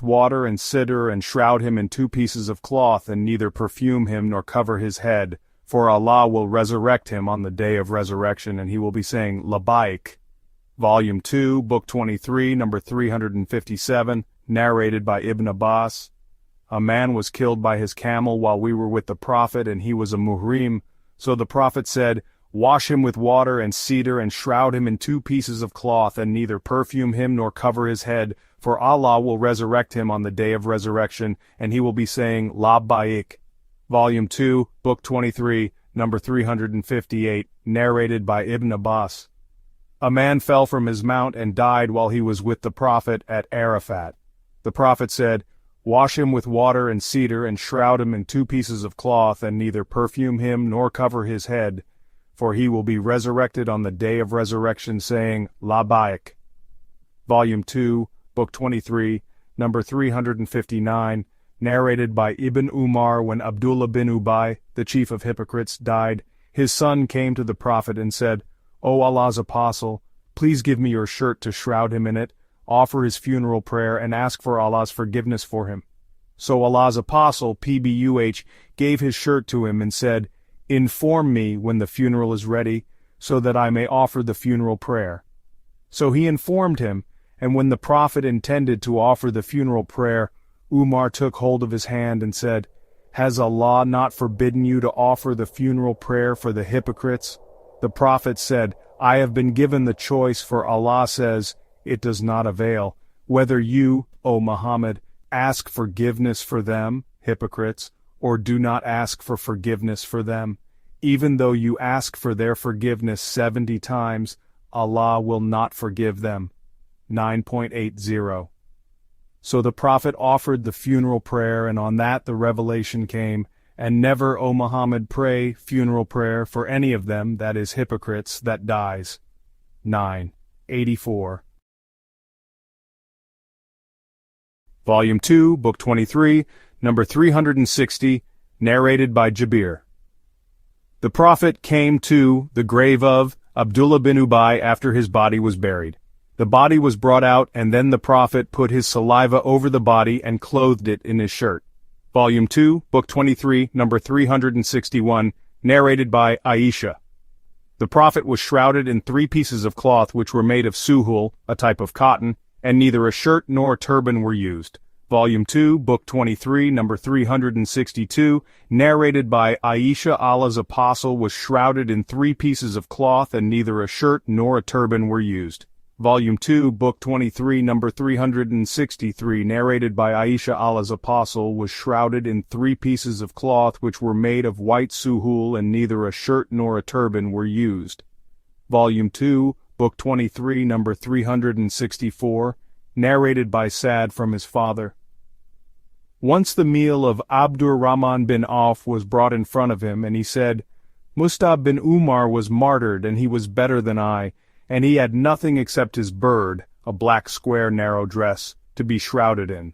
water and cider and shroud him in 2 pieces of cloth and neither perfume him nor cover his head, for Allah will resurrect him on the day of resurrection and he will be saying, Labbaik. Volume 2, Book 23, number 357, narrated by Ibn Abbas. A man was killed by his camel while we were with the Prophet and he was a muhrim, so the Prophet said, Wash him with water and cedar and shroud him in 2 pieces of cloth and neither perfume him nor cover his head, for Allah will resurrect him on the day of resurrection and he will be saying, Labbaik. Volume 2, Book 23, number 358, narrated by Ibn Abbas. A man fell from his mount and died while he was with the Prophet at Arafat. The Prophet said, Wash him with water and cedar and shroud him in 2 pieces of cloth and neither perfume him nor cover his head, for he will be resurrected on the day of resurrection saying, Labbaik. Volume 2, Book 23, number 359, narrated by Ibn Umar. When Abdullah bin Ubay, the chief of hypocrites, died, his son came to the Prophet and said, O Allah's apostle, please give me your shirt to shroud him in it, offer his funeral prayer and ask for Allah's forgiveness for him. So Allah's apostle, PBUH, gave his shirt to him and said, Inform me when the funeral is ready, so that I may offer the funeral prayer. So he informed him, and when the Prophet intended to offer the funeral prayer, Umar took hold of his hand and said, Has Allah not forbidden you to offer the funeral prayer for the hypocrites? The Prophet said, I have been given the choice, for Allah says, It does not avail, whether you, O Muhammad, ask forgiveness for them, hypocrites, or do not ask for forgiveness for them. Even though you ask for their forgiveness 70 times, Allah will not forgive them. 9.80. So the Prophet offered the funeral prayer, and on that the revelation came, and never, O Muhammad, pray funeral prayer for any of them, that is, hypocrites, that dies. 9.84. Volume 2, Book 23, number 360, narrated by Jabir. The Prophet came to the grave of Abdullah bin Ubay after his body was buried. The body was brought out, and then the Prophet put his saliva over the body and clothed it in his shirt. Volume 2, Book 23, number 361, narrated by Aisha. The Prophet was shrouded in 3 pieces of cloth which were made of suhul, a type of cotton, and neither a shirt nor a turban were used. Volume 2, Book 23, number 362, narrated by Aisha. Allah's apostle was shrouded in 3 pieces of cloth and neither a shirt nor a turban were used. Volume 2, Book 23, number 363, narrated by Aisha. Allah's apostle was shrouded in 3 pieces of cloth which were made of white suhul and neither a shirt nor a turban were used. Volume 2, Book 23, number 364, narrated by Sa'd from his father. Once the meal of Abdurrahman bin Auf was brought in front of him, and he said, Mus'ab bin Umar was martyred, and he was better than I, and he had nothing except his bird, a black square narrow dress, to be shrouded in.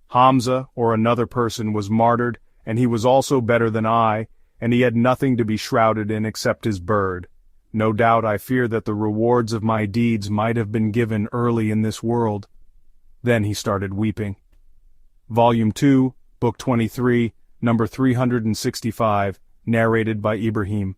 Hamza, or another person, was martyred, and he was also better than I, and he had nothing to be shrouded in except his bird. No doubt I fear that the rewards of my deeds might have been given early in this world. Then he started weeping. Volume 2, Book 23, number 365, narrated by Ibrahim.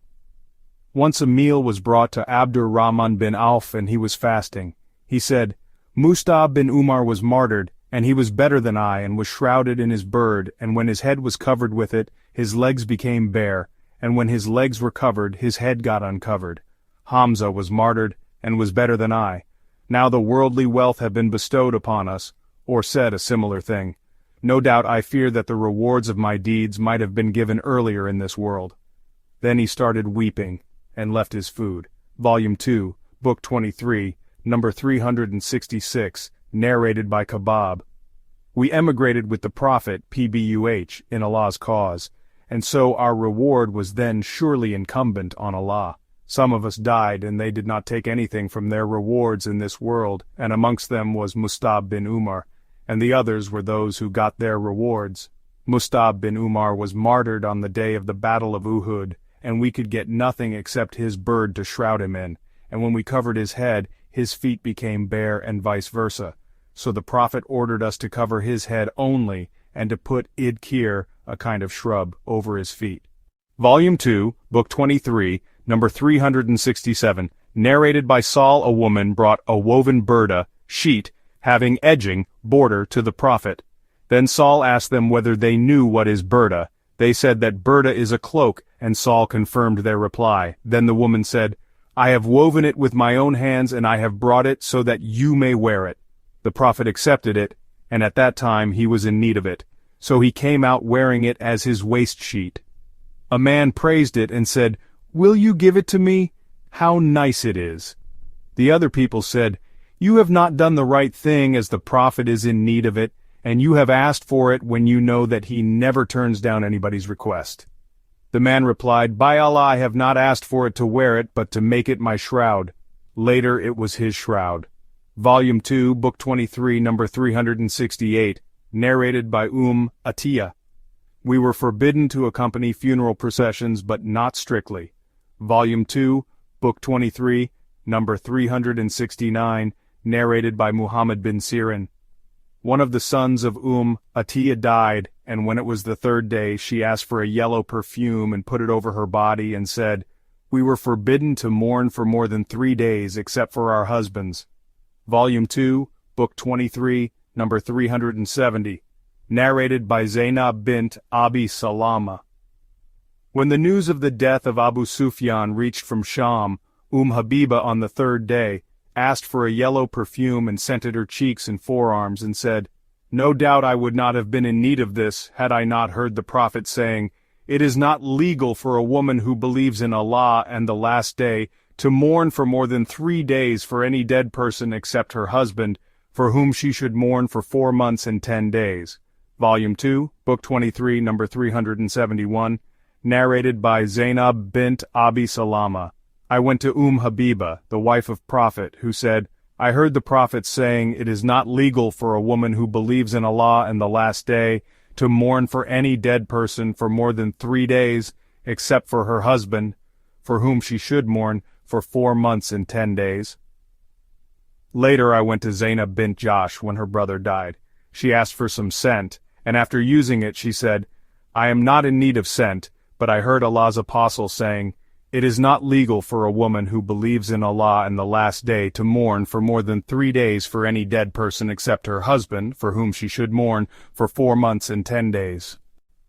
Once a meal was brought to Abdurrahman bin Auf, and he was fasting. He said, Mus'ab bin Umar was martyred, and he was better than I, and was shrouded in his bird, and when his head was covered with it, his legs became bare, and when his legs were covered, his head got uncovered. Hamza was martyred, and was better than I. Now the worldly wealth have been bestowed upon us, or said a similar thing. No doubt I fear that the rewards of my deeds might have been given earlier in this world. Then he started weeping, and left his food. Volume 2, Book 23, number 366, narrated by Kabab. We emigrated with the Prophet, PBUH, in Allah's cause, and so our reward was then surely incumbent on Allah. Some of us died, and they did not take anything from their rewards in this world, and amongst them was Mus'ab bin Umar, and the others were those who got their rewards. Mus'ab bin Umar was martyred on the day of the Battle of Uhud, and we could get nothing except his bird to shroud him in, and when we covered his head, his feet became bare and vice versa. so the Prophet ordered us to cover his head only and to put idkir, a kind of shrub, over his feet. Volume 2, Book 23, number 367, narrated by Saul. A woman brought a woven burda, sheet, having edging, border, to the Prophet. Then Saul asked them whether they knew what is burda. They said that burda is a cloak, and Saul confirmed their reply. Then the woman said, I have woven it with my own hands, and I have brought it so that you may wear it. The Prophet accepted it, and at that time he was in need of it. So he came out wearing it as his waist sheet. A man praised it and said, Will you give it to me? How nice it is. The other people said, You have not done the right thing, as the Prophet is in need of it, and you have asked for it when you know that he never turns down anybody's request. The man replied, By Allah, I have not asked for it to wear it, but to make it my shroud. Later it was his shroud. Volume 2, Book 23, number 368, narrated by Atiyah. We were forbidden to accompany funeral processions, but not strictly. Volume 2, Book 23, number 369, narrated by Muhammad bin Sirin. One of the sons of Atiyah died, and when it was the third day, she asked for a yellow perfume and put it over her body and said, We were forbidden to mourn for more than 3 days except for our husbands. Volume 2, Book 23, number 370, narrated by Zainab bint Abi Salama. When the news of the death of Abu Sufyan reached from Sham, Habiba on the third day asked for a yellow perfume and scented her cheeks and forearms and said, No doubt I would not have been in need of this had I not heard the Prophet saying, It is not legal for a woman who believes in Allah and the last day to mourn for more than 3 days for any dead person except her husband, for whom she should mourn for 4 months and 10 days. Volume 2, Book 23, number 371, narrated by Zainab bint Abi Salama. I went to Habiba, the wife of Prophet, who said, I heard the Prophet saying, It is not legal for a woman who believes in Allah and the last day to mourn for any dead person for more than 3 days, except for her husband, for whom she should mourn for 4 months and 10 days. Later I went to Zainab bint Jahsh when her brother died. She asked for some scent, and after using it she said, I am not in need of scent, but I heard Allah's apostle saying, It is not legal for a woman who believes in Allah and the last day to mourn for more than 3 days for any dead person except her husband, for whom she should mourn for 4 months and 10 days.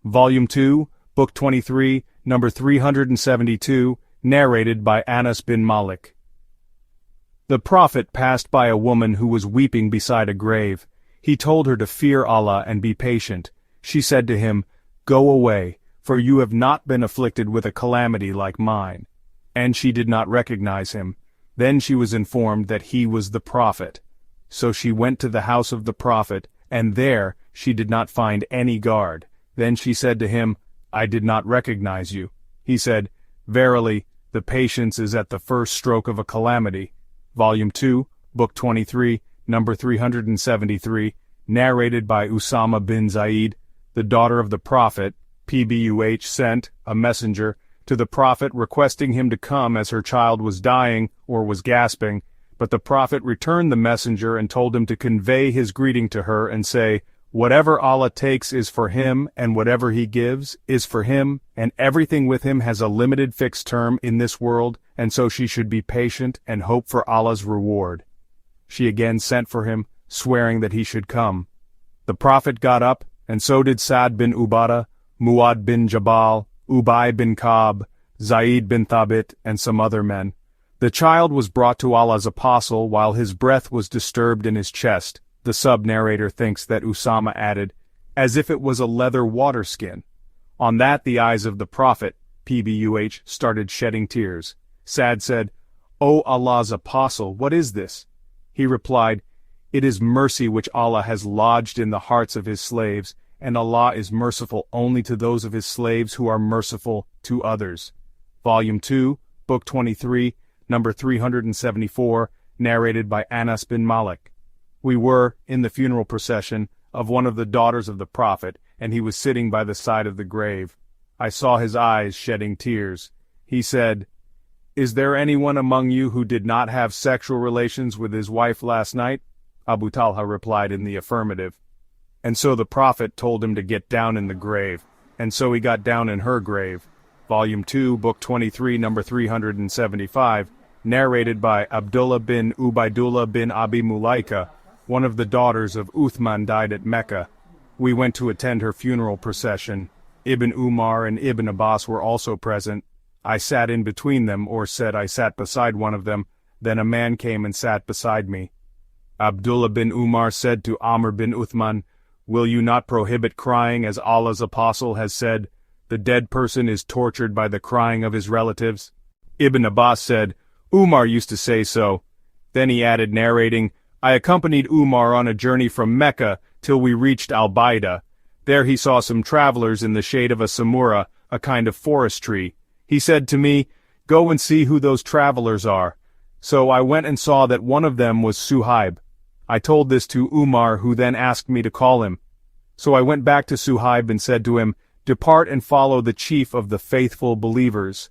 Volume 2, Book 23, number 372, narrated by Anas bin Malik. The Prophet passed by a woman who was weeping beside a grave. He told her to fear Allah and be patient. She said to him, Go away, for you have not been afflicted with a calamity like mine. And she did not recognize him. Then she was informed that he was the Prophet. So she went to the house of the Prophet, and there she did not find any guard. Then she said to him, I did not recognize you. He said, Verily, the patience is at the first stroke of a calamity. Volume 2, Book 23, number 373, narrated by Usama bin Zaid. The daughter of the Prophet, Pbuh, sent a messenger to the Prophet requesting him to come as her child was dying or was gasping, but the Prophet returned the messenger and told him to convey his greeting to her and say, Whatever Allah takes is for him, and whatever he gives is for him, and everything with him has a limited fixed term in this world, and so she should be patient and hope for Allah's reward. She again sent for him, swearing that he should come. The Prophet got up, and so did Sa'd bin Ubadah, Mu'ad bin Jabal, Ubay bin Ka'b, Zaid bin Thabit, and some other men. The child was brought to Allah's apostle while his breath was disturbed in his chest. The sub-narrator thinks that Usama added, as if it was a leather water skin. On that the eyes of the Prophet, Pbuh, started shedding tears. Sa'd said, O Allah's apostle, what is this? He replied, It is mercy which Allah has lodged in the hearts of his slaves, and Allah is merciful only to those of his slaves who are merciful to others. Volume 2, Book 23, number 374, narrated by Anas bin Malik. We were in the funeral procession of one of the daughters of the Prophet, and he was sitting by the side of the grave. I saw his eyes shedding tears. He said, Is there anyone among you who did not have sexual relations with his wife last night? Abu Talha replied in the affirmative. And so the Prophet told him to get down in the grave, and so he got down in her grave. Volume 2, Book 23, number 375, narrated by Abdullah bin Ubaidullah bin Abi Mulaika, one of the daughters of Uthman died at Mecca. We went to attend her funeral procession. Ibn Umar and Ibn Abbas were also present. I sat in between them, or said I sat beside one of them, then a man came and sat beside me. Abdullah bin Umar said to Amr bin Uthman, "Will you not prohibit crying as Allah's apostle has said, the dead person is tortured by the crying of his relatives?" Ibn Abbas said, "Umar used to say so." Then he added, narrating, "I accompanied Umar on a journey from Mecca till we reached Al-Baida. There he saw some travelers in the shade of a samura, a kind of forest tree. He said to me, 'Go and see who those travelers are.' So I went and saw that one of them was Suhaib. I told this to Umar, who then asked me to call him. So I went back to Suhaib and said to him, 'Depart and follow the chief of the faithful believers.'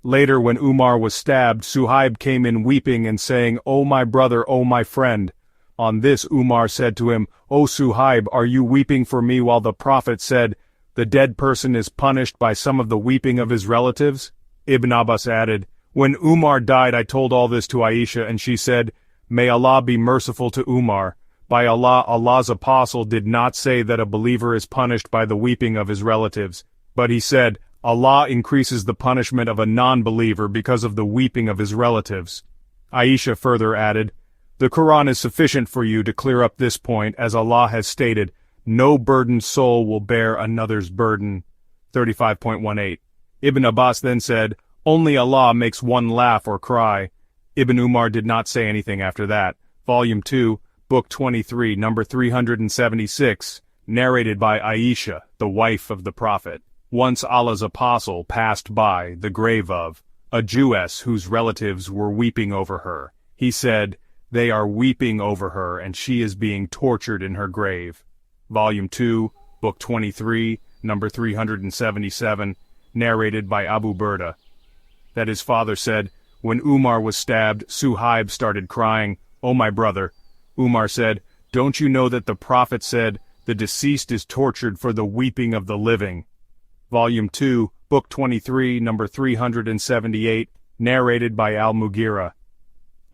Later, when Umar was stabbed, Suhaib came in weeping and saying, 'O my brother, O my friend.' On this Umar said to him, 'O Suhaib, are you weeping for me while the Prophet said, the dead person is punished by some of the weeping of his relatives?' Ibn Abbas added, 'When Umar died I told all this to Aisha, and she said, May Allah be merciful to Umar. By Allah, Allah's apostle did not say that a believer is punished by the weeping of his relatives, but he said, Allah increases the punishment of a non-believer because of the weeping of his relatives.' Aisha further added, 'The Quran is sufficient for you to clear up this point, as Allah has stated, no burdened soul will bear another's burden.' 35.18. Ibn Abbas then said, 'Only Allah makes one laugh or cry.' Ibn Umar did not say anything after that. Volume 2, Book 23, number 376, narrated by Aisha, the wife of the Prophet. Once Allah's apostle passed by the grave of a Jewess whose relatives were weeping over her. He said, 'They are weeping over her, and she is being tortured in her grave.' Volume 2, Book 23, number 377, narrated by Abu Burda. That his father said, when Umar was stabbed, Suhaib started crying, 'O my brother.' Umar said, 'Don't you know that the Prophet said, the deceased is tortured for the weeping of the living?' Volume 2, Book 23, number 378, narrated by Al-Mughira.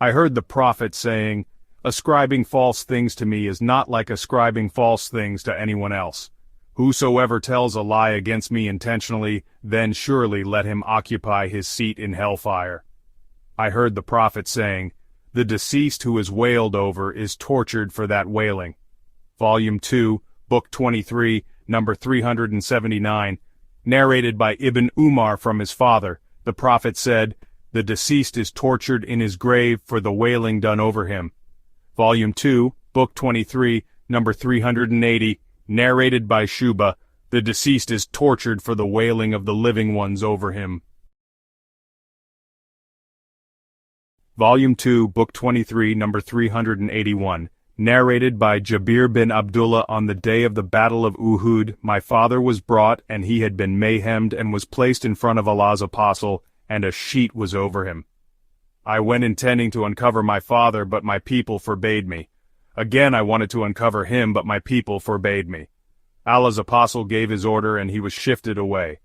I heard the Prophet saying, 'Ascribing false things to me is not like ascribing false things to anyone else. Whosoever tells a lie against me intentionally, then surely let him occupy his seat in hellfire.' I heard the Prophet saying, 'The deceased who is wailed over is tortured for that wailing.' Volume 2, Book 23, number 379, narrated by Ibn Umar from his father, the Prophet said, 'The deceased is tortured in his grave for the wailing done over him.' Volume 2, Book 23, number 380, narrated by Shuba, 'The deceased is tortured for the wailing of the living ones over him.' Volume 2, Book 23, number 381, narrated by Jabir bin Abdullah. On the day of the Battle of Uhud, my father was brought, and he had been mayhemed and was placed in front of Allah's apostle, and a sheet was over him. I went intending to uncover my father, but my people forbade me. Again I wanted to uncover him, but my people forbade me. Allah's apostle gave his order, and he was shifted away.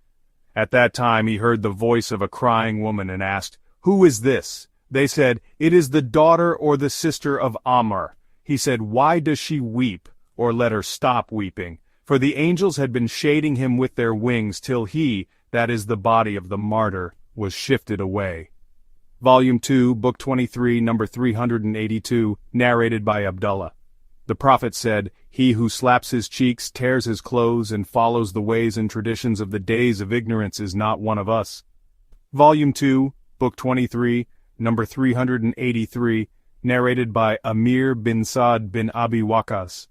At that time he heard the voice of a crying woman and asked, 'Who is this?' They said, 'It is the daughter or the sister of Ammar.' He said, 'Why does she weep? Or let her stop weeping.' For the angels had been shading him with their wings till he, that is the body of the martyr, was shifted away. Volume 2, Book 23, number 382, narrated by Abdullah. The Prophet said, 'He who slaps his cheeks, tears his clothes, and follows the ways and traditions of the days of ignorance is not one of us.' Volume 2, Book 23, number 383, narrated by Amir bin Sa'd bin Abi Waqqas.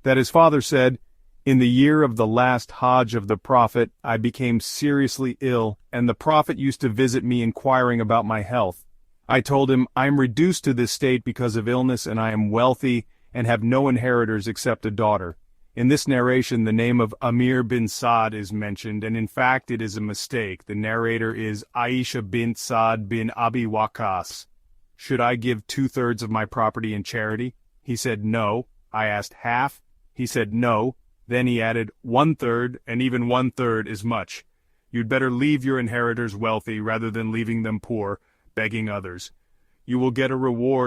That his father said, 'In the year of the last Hajj of the Prophet, I became seriously ill, and the Prophet used to visit me inquiring about my health. I told him, I am reduced to this state because of illness, and I am wealthy, and have no inheritors except a daughter.' In this narration, the name of Amir bin Sa'd is mentioned, and in fact it is a mistake. The narrator is Aisha bint Sa'd bin Abi Waqqas. Should I give 2/3 of my property in charity? He said no. I asked half. He said no. Then he added 1/3, and even 1/3 is much. You'd better leave your inheritors wealthy rather than leaving them poor, begging others. You will get a reward